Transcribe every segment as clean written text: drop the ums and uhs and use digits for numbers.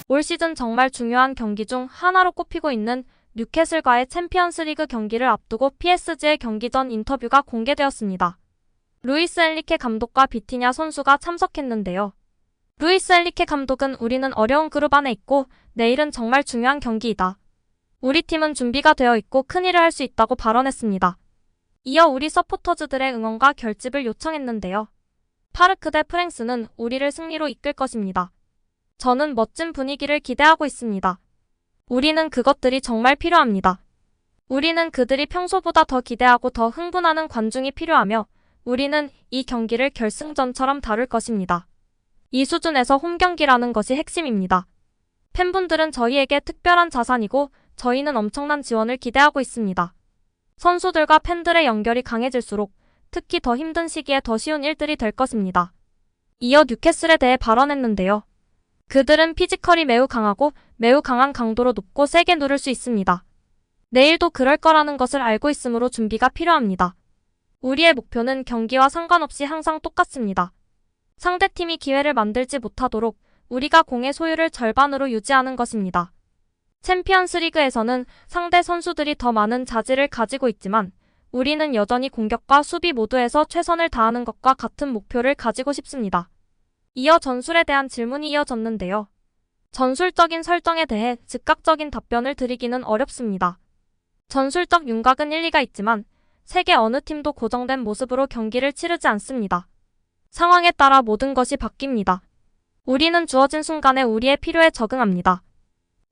올 시즌 정말 중요한 경기 중 하나로 꼽히고 있는 뉴캐슬과의 챔피언스리그 경기를 앞두고 PSG의 경기 전 인터뷰가 공개되었습니다. 루이스 엔리케 감독과 비티냐 선수가 참석했는데요. 루이스 엔리케 감독은 우리는 어려운 그룹 안에 있고 내일은 정말 중요한 경기이다. 우리 팀은 준비가 되어 있고 큰일을 할 수 있다고 발언했습니다. 이어 우리 서포터즈들의 응원과 결집을 요청했는데요. 파르크 대 프랭스는 우리를 승리로 이끌 것입니다. 저는 멋진 분위기를 기대하고 있습니다. 우리는 그것들이 정말 필요합니다. 우리는 그들이 평소보다 더 기대하고 더 흥분하는 관중이 필요하며 우리는 이 경기를 결승전처럼 다룰 것입니다. 이 수준에서 홈경기라는 것이 핵심입니다. 팬분들은 저희에게 특별한 자산이고 저희는 엄청난 지원을 기대하고 있습니다. 선수들과 팬들의 연결이 강해질수록 특히 더 힘든 시기에 더 쉬운 일들이 될 것입니다. 이어 뉴캐슬에 대해 발언했는데요. 그들은 피지컬이 매우 강하고 매우 강한 강도로 높고 세게 누를 수 있습니다. 내일도 그럴 거라는 것을 알고 있으므로 준비가 필요합니다. 우리의 목표는 경기와 상관없이 항상 똑같습니다. 상대팀이 기회를 만들지 못하도록 우리가 공의 소유를 절반으로 유지하는 것입니다. 챔피언스리그에서는 상대 선수들이 더 많은 자질을 가지고 있지만 우리는 여전히 공격과 수비 모두에서 최선을 다하는 것과 같은 목표를 가지고 싶습니다. 이어 전술에 대한 질문이 이어졌는데요. 전술적인 설정에 대해 즉각적인 답변을 드리기는 어렵습니다. 전술적 윤곽은 일리가 있지만 세계 어느 팀도 고정된 모습으로 경기를 치르지 않습니다. 상황에 따라 모든 것이 바뀝니다. 우리는 주어진 순간에 우리의 필요에 적응합니다.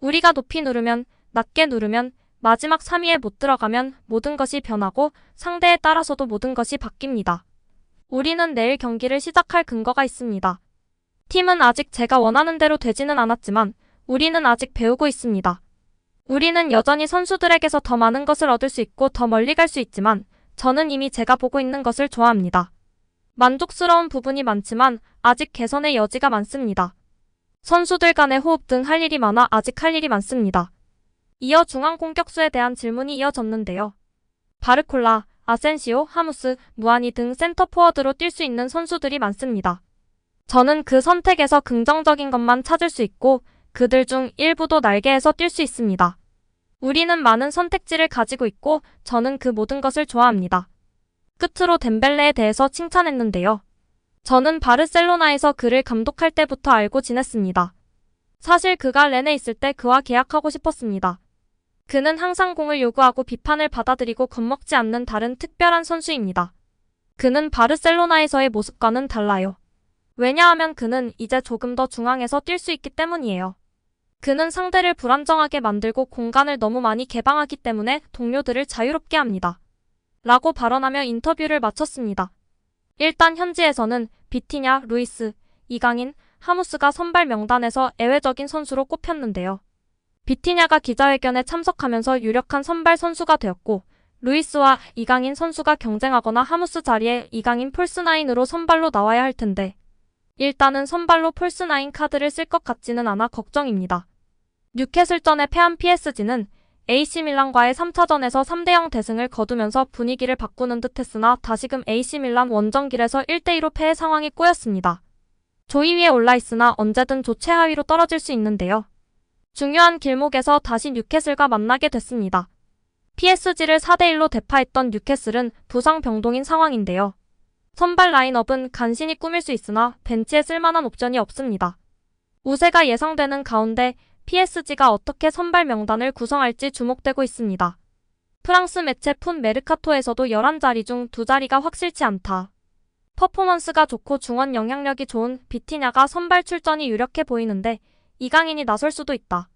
우리가 높이 누르면, 낮게 누르면, 마지막 3위에 못 들어가면 모든 것이 변하고 상대에 따라서도 모든 것이 바뀝니다. 우리는 내일 경기를 시작할 근거가 있습니다. 팀은 아직 제가 원하는 대로 되지는 않았지만 우리는 아직 배우고 있습니다. 우리는 여전히 선수들에게서 더 많은 것을 얻을 수 있고 더 멀리 갈 수 있지만 저는 이미 제가 보고 있는 것을 좋아합니다. 만족스러운 부분이 많지만 아직 개선의 여지가 많습니다. 선수들 간의 호흡 등 할 일이 많아 아직 할 일이 많습니다. 이어 중앙 공격수에 대한 질문이 이어졌는데요. 바르콜라, 아센시오, 하무스, 무아니 등 센터 포워드로 뛸 수 있는 선수들이 많습니다. 저는 그 선택에서 긍정적인 것만 찾을 수 있고 그들 중 일부도 날개에서 뛸 수 있습니다. 우리는 많은 선택지를 가지고 있고 저는 그 모든 것을 좋아합니다. 끝으로 덴벨레에 대해서 칭찬했는데요. 저는 바르셀로나에서 그를 감독할 때부터 알고 지냈습니다. 사실 그가 렌에 있을 때 그와 계약하고 싶었습니다. 그는 항상 공을 요구하고 비판을 받아들이고 겁먹지 않는 다른 특별한 선수입니다. 그는 바르셀로나에서의 모습과는 달라요. 왜냐하면 그는 이제 조금 더 중앙에서 뛸 수 있기 때문이에요. 그는 상대를 불안정하게 만들고 공간을 너무 많이 개방하기 때문에 동료들을 자유롭게 합니다. 라고 발언하며 인터뷰를 마쳤습니다. 일단 현지에서는 비티냐, 루이스, 이강인, 하무스가 선발 명단에서 예외적인 선수로 꼽혔는데요. 비티냐가 기자회견에 참석하면서 유력한 선발 선수가 되었고 루이스와 이강인 선수가 경쟁하거나 하무스 자리에 이강인 폴스9으로 선발로 나와야 할 텐데 일단은 선발로 폴스9 카드를 쓸 것 같지는 않아 걱정입니다. 뉴캐슬전에 패한 PSG는 AC밀란과의 3차전에서 3대0 대승을 거두면서 분위기를 바꾸는 듯 했으나 다시금 AC밀란 원정길에서 1대2로 패해 상황이 꼬였습니다. 조이 위에 올라있으나 언제든 조 최하위로 떨어질 수 있는데요. 중요한 길목에서 다시 뉴캐슬과 만나게 됐습니다. PSG를 4대1로 대파했던 뉴캐슬은 부상 병동인 상황인데요. 선발 라인업은 간신히 꾸밀 수 있으나 벤치에 쓸만한 옵션이 없습니다. 우세가 예상되는 가운데 PSG가 어떻게 선발 명단을 구성할지 주목되고 있습니다. 프랑스 매체 푼 메르카토에서도 11자리 중 2자리가 확실치 않다. 퍼포먼스가 좋고 중원 영향력이 좋은 비티냐가 선발 출전이 유력해 보이는데 이강인이 나설 수도 있다.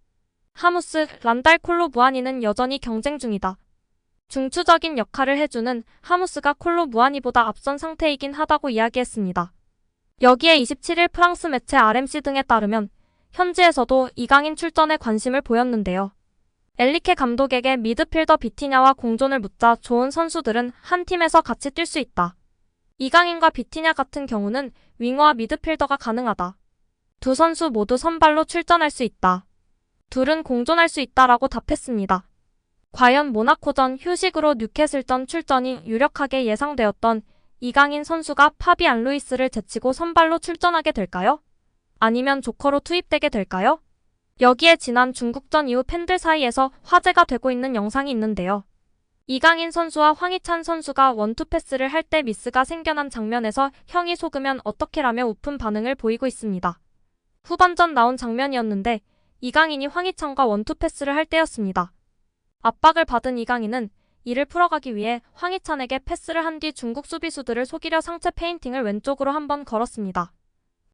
하무스, 란달 콜로 무아니는 여전히 경쟁 중이다. 중추적인 역할을 해주는 하무스가 콜로 무아니보다 앞선 상태이긴 하다고 이야기했습니다. 여기에 27일 프랑스 매체 RMC 등에 따르면 현지에서도 이강인 출전에 관심을 보였는데요. 엘리케 감독에게 미드필더 비티냐와 공존을 묻자 좋은 선수들은 한 팀에서 같이 뛸 수 있다. 이강인과 비티냐 같은 경우는 윙어와 미드필더가 가능하다. 두 선수 모두 선발로 출전할 수 있다. 둘은 공존할 수 있다라고 답했습니다. 과연 모나코전 휴식으로 뉴캐슬전 출전이 유력하게 예상되었던 이강인 선수가 파비안 루이스를 제치고 선발로 출전하게 될까요? 아니면 조커로 투입되게 될까요? 여기에 지난 중국전 이후 팬들 사이에서 화제가 되고 있는 영상이 있는데요. 이강인 선수와 황희찬 선수가 원투 패스를 할 때 미스가 생겨난 장면에서 형이 속으면 어떡해라며 웃픈 반응을 보이고 있습니다. 후반전 나온 장면이었는데 이강인이 황희찬과 원투 패스를 할 때였습니다. 압박을 받은 이강인은 이를 풀어가기 위해 황희찬에게 패스를 한 뒤 중국 수비수들을 속이려 상체 페인팅을 왼쪽으로 한번 걸었습니다.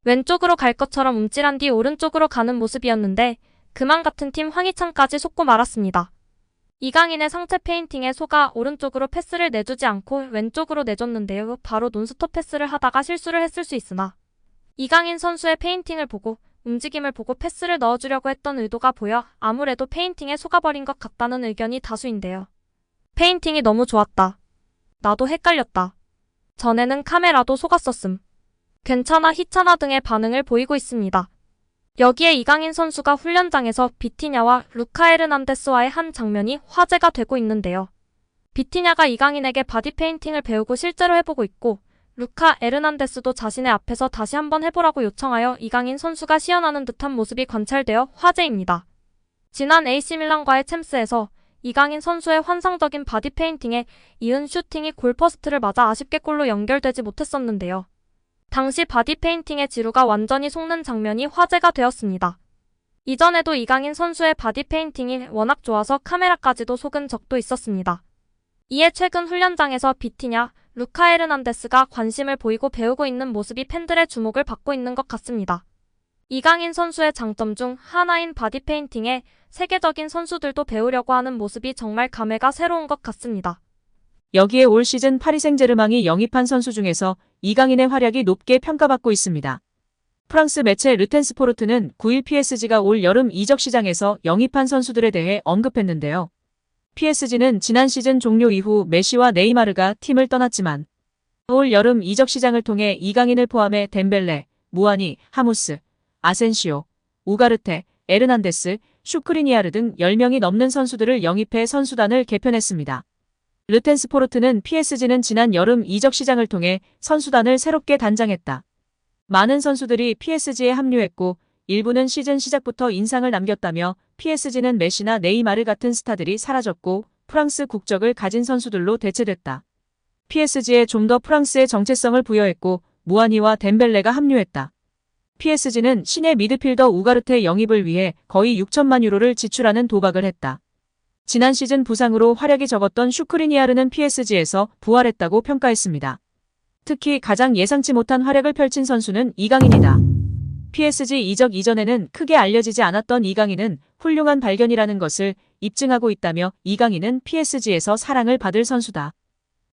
왼쪽으로 갈 것처럼 움찔한 뒤 오른쪽으로 가는 모습이었는데 그만 같은 팀 황희찬까지 속고 말았습니다. 이강인의 상체 페인팅에 속아 오른쪽으로 패스를 내주지 않고 왼쪽으로 내줬는데요. 바로 논스톱 패스를 하다가 실수를 했을 수 있으나 이강인 선수의 페인팅을 보고 움직임을 보고 패스를 넣어주려고 했던 의도가 보여 아무래도 페인팅에 속아버린 것 같다는 의견이 다수인데요. 페인팅이 너무 좋았다. 나도 헷갈렸다. 전에는 카메라도 속았었음. 괜찮아 희찬아 등의 반응을 보이고 있습니다. 여기에 이강인 선수가 훈련장에서 비티냐와 루카 에르난데스와의 한 장면이 화제가 되고 있는데요. 비티냐가 이강인에게 바디 페인팅을 배우고 실제로 해보고 있고 루카 에르난데스도 자신의 앞에서 다시 한번 해보라고 요청하여 이강인 선수가 시연하는 듯한 모습이 관찰되어 화제입니다. 지난 AC밀란과의 챔스에서 이강인 선수의 환상적인 바디 페인팅에 이은 슈팅이 골퍼스트를 맞아 아쉽게 골로 연결되지 못했었는데요. 당시 바디 페인팅의 지루가 완전히 속는 장면이 화제가 되었습니다. 이전에도 이강인 선수의 바디 페인팅이 워낙 좋아서 카메라까지도 속은 적도 있었습니다. 이에 최근 훈련장에서 비티냐, 루카 에르난데스가 관심을 보이고 배우고 있는 모습이 팬들의 주목을 받고 있는 것 같습니다. 이강인 선수의 장점 중 하나인 바디 페인팅에 세계적인 선수들도 배우려고 하는 모습이 정말 감회가 새로운 것 같습니다. 여기에 올 시즌 파리 생제르맹이 영입한 선수 중에서 이강인의 활약이 높게 평가받고 있습니다. 프랑스 매체 르텐스포르트는 9일 PSG가 올 여름 이적 시장에서 영입한 선수들에 대해 언급했는데요. PSG는 지난 시즌 종료 이후 메시와 네이마르가 팀을 떠났지만 올 여름 이적 시장을 통해 이강인을 포함해 덴벨레, 무아니, 하무스, 아센시오, 우가르테, 에르난데스, 슈크리니아르 등 10명이 넘는 선수들을 영입해 선수단을 개편했습니다. 르텐스포르트는 PSG는 지난 여름 이적 시장을 통해 선수단을 새롭게 단장했다. 많은 선수들이 PSG에 합류했고 일부는 시즌 시작부터 인상을 남겼다며 PSG는 메시나 네이마르 같은 스타들이 사라졌고 프랑스 국적을 가진 선수들로 대체됐다. PSG에 좀 더 프랑스의 정체성을 부여했고 무아니와 덴벨레가 합류했다. PSG는 신예 미드필더 우가르테 영입을 위해 거의 6천만 유로를 지출하는 도박을 했다. 지난 시즌 부상으로 활약이 적었던 슈크리니아르는 PSG에서 부활했다고 평가했습니다. 특히 가장 예상치 못한 활약을 펼친 선수는 이강인이다. PSG 이적 이전에는 크게 알려지지 않았던 이강인은 훌륭한 발견이라는 것을 입증하고 있다며 이강인은 PSG에서 사랑을 받을 선수다.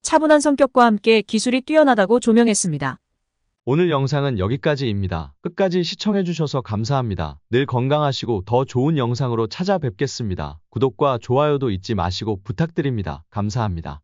차분한 성격과 함께 기술이 뛰어나다고 조명했습니다. 오늘 영상은 여기까지입니다. 끝까지 시청해주셔서 감사합니다. 늘 건강하시고 더 좋은 영상으로 찾아뵙겠습니다. 구독과 좋아요도 잊지 마시고 부탁드립니다. 감사합니다.